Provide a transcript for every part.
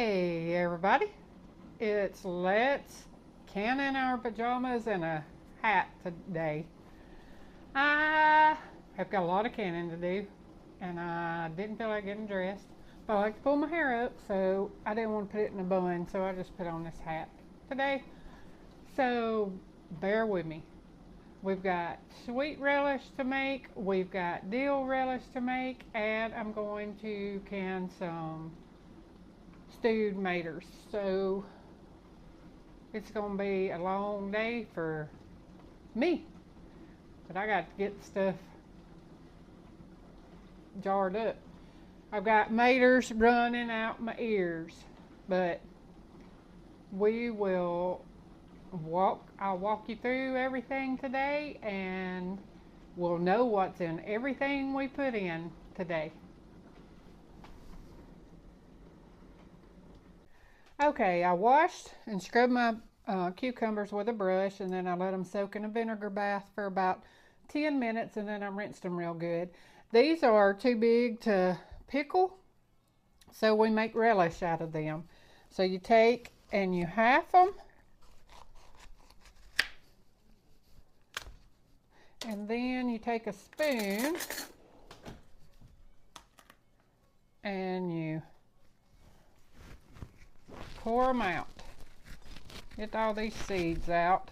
Hey everybody, it's Let's Can in our pajamas and a hat today. I have got a lot of canning to do and I didn't feel like getting dressed, but I like to pull my hair up, so I didn't want to put it in a bun, so I just put on this hat today. So bear with me. We've got sweet relish to make, we've got dill relish to make, and I'm going to can some stewed maters. So it's going to be a long day for me, but I got to get stuff jarred up. I've got maters running out my ears, but I'll walk you through everything today, and we'll know what's in everything we put in today. Okay, I washed and scrubbed my cucumbers with a brush, and then I let them soak in a vinegar bath for about 10 minutes, and then I rinsed them real good. These are too big to pickle, so we make relish out of them. So you take and you half them, and then you take a spoon and you pour them out. Get all these seeds out.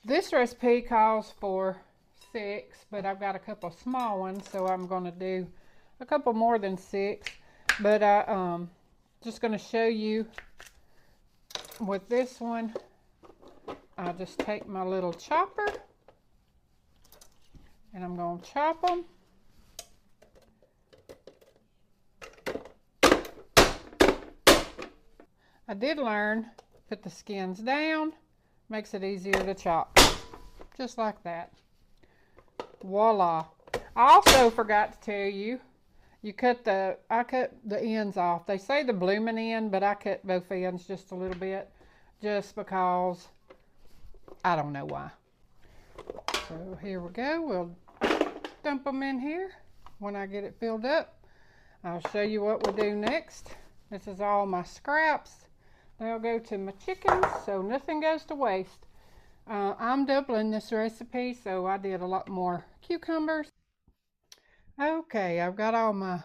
This recipe calls for 6, but I've got a couple small ones, so I'm going to do a couple more than 6. But I'm just going to show you with this one. I'll just take my little chopper and I'm going to chop them. I did learn, put the skins down, makes it easier to chop, just like that. Voila. I also forgot to tell you, I cut the ends off. They say the blooming end, but I cut both ends just a little bit, just because I don't know why. So here we go. We'll dump them in here. When I get it filled up, I'll show you what we'll do next. This is all my scraps. They'll go to my chickens, so nothing goes to waste. I'm doubling this recipe, so I did a lot more cucumbers. Okay, I've got all my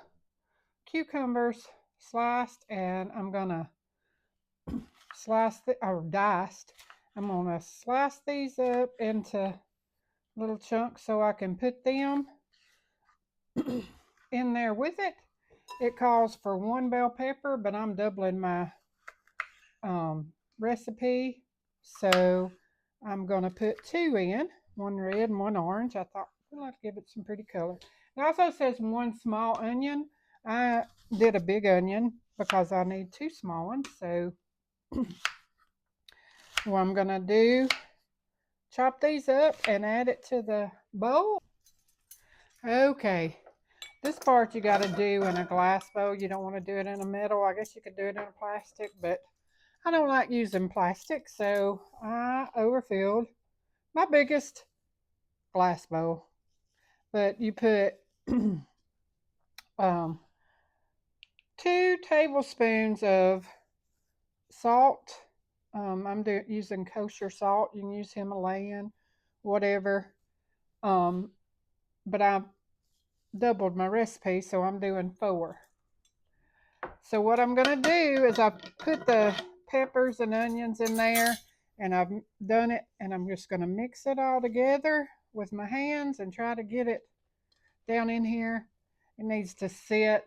cucumbers sliced, and I'm gonna diced. I'm gonna slice these up into little chunks so I can put them in there with it. It calls for 1 bell pepper, but I'm doubling my recipe, so I'm going to put 2 in, 1 red and 1 orange. I thought we'd like to give it some pretty color. It also says 1 small onion. I did a big onion because I need 2 small ones. So what I'm going to do, chop these up and add it to the bowl. Okay, this part you got to do in a glass bowl. You don't want to do it in a metal. I guess you could do it in a plastic, but I don't like using plastic, so I overfilled my biggest glass bowl. But you put 2 tablespoons of salt. I'm using kosher salt. You can use Himalayan, whatever. But I doubled my recipe, so I'm doing 4. So what I'm going to do is I put the peppers and onions in there, and I've done it, and I'm just going to mix it all together with my hands and try to get it down in here. It needs to sit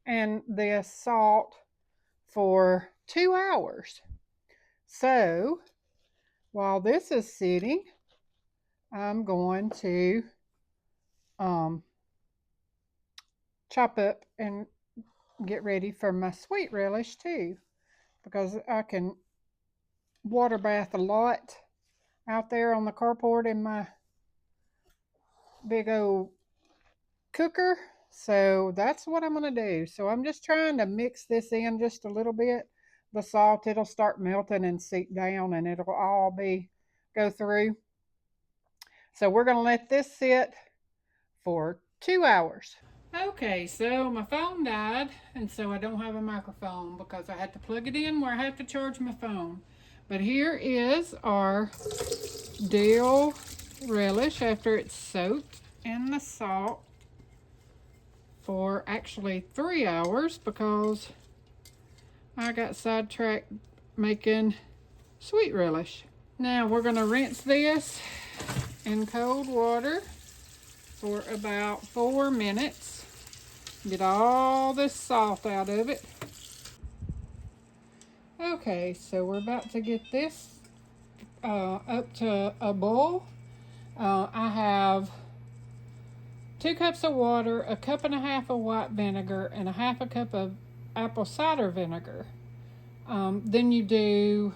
in this salt for 2 hours. So while this is sitting, I'm going to chop up and get ready for my sweet relish too, because I can water bath a lot out there on the carport in my big old cooker. So that's what I'm going to do. So I'm just trying to mix this in just a little bit. The salt, it'll start melting and seep down and it'll all go through. So we're going to let this sit for 2 hours. Okay, so my phone died, and so I don't have a microphone because I had to plug it in where I have to charge my phone. But here is our dill relish after it's soaked in the salt for actually 3 hours because I got sidetracked making sweet relish. Now we're going to rinse this in cold water for about 4 minutes. Get all this salt out of it. Okay, so we're about to get this up to a boil. I have 2 cups of water, a cup and a half of white vinegar, and a half a cup of apple cider vinegar. Then you do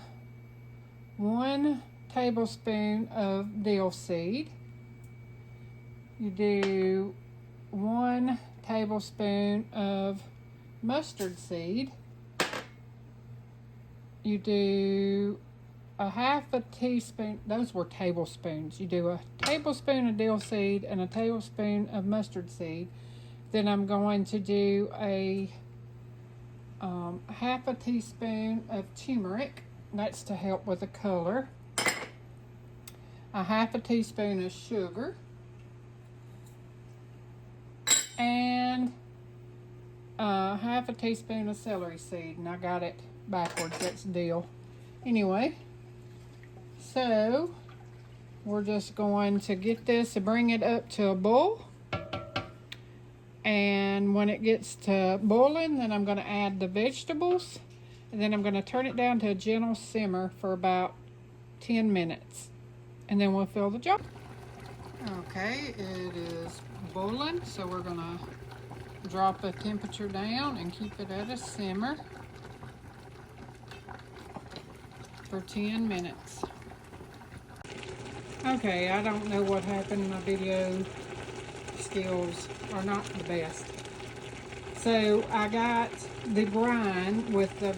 1 tablespoon of dill seed. You do 1 tablespoon of mustard seed. You do a half a teaspoon, those were tablespoons. You do a tablespoon of dill seed and a tablespoon of mustard seed. Then I'm going to do a half a teaspoon of turmeric. That's to help with the color. A half a teaspoon of sugar. And half a teaspoon of celery seed. And I got it backwards, that's dill. Anyway, so we're just going to get this and bring it up to a boil. And when it gets to boiling, then I'm going to add the vegetables. And then I'm going to turn it down to a gentle simmer for about 10 minutes. And then we'll fill the jar. Okay, it is boiling, so we're going to drop the temperature down and keep it at a simmer for 10 minutes. Okay, I don't know what happened. My video skills are not the best. So I got the brine with the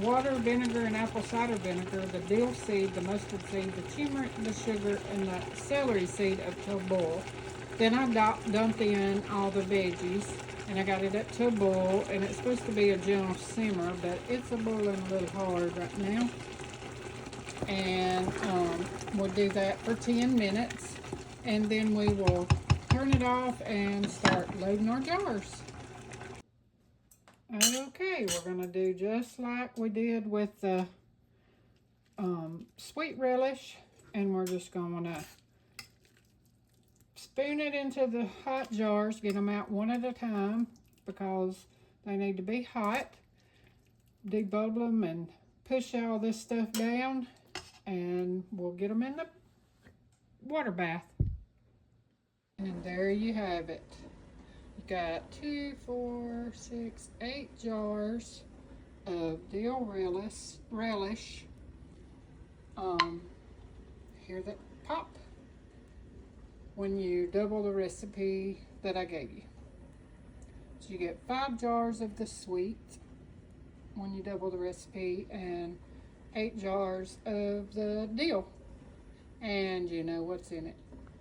water, vinegar, and apple cider vinegar, the dill seed, the mustard seed, the turmeric, the sugar, and the celery seed up to a boil. Then I dumped in all the veggies, and I got it up to a boil, and it's supposed to be a gentle simmer, but it's a boiling a little hard right now. And we'll do that for 10 minutes, and then we will turn it off and start loading our jars. Okay, we're going to do just like we did with the sweet relish, and we're just going to spoon it into the hot jars, get them out one at a time because they need to be hot. Debubble them and push all this stuff down, and we'll get them in the water bath. And there you have it. You got 2, 4, 6, 8 jars of dill relish. Here that pop when you double the recipe that I gave you. So you get 5 jars of the sweet when you double the recipe and 8 jars of the dill. And you know what's in it.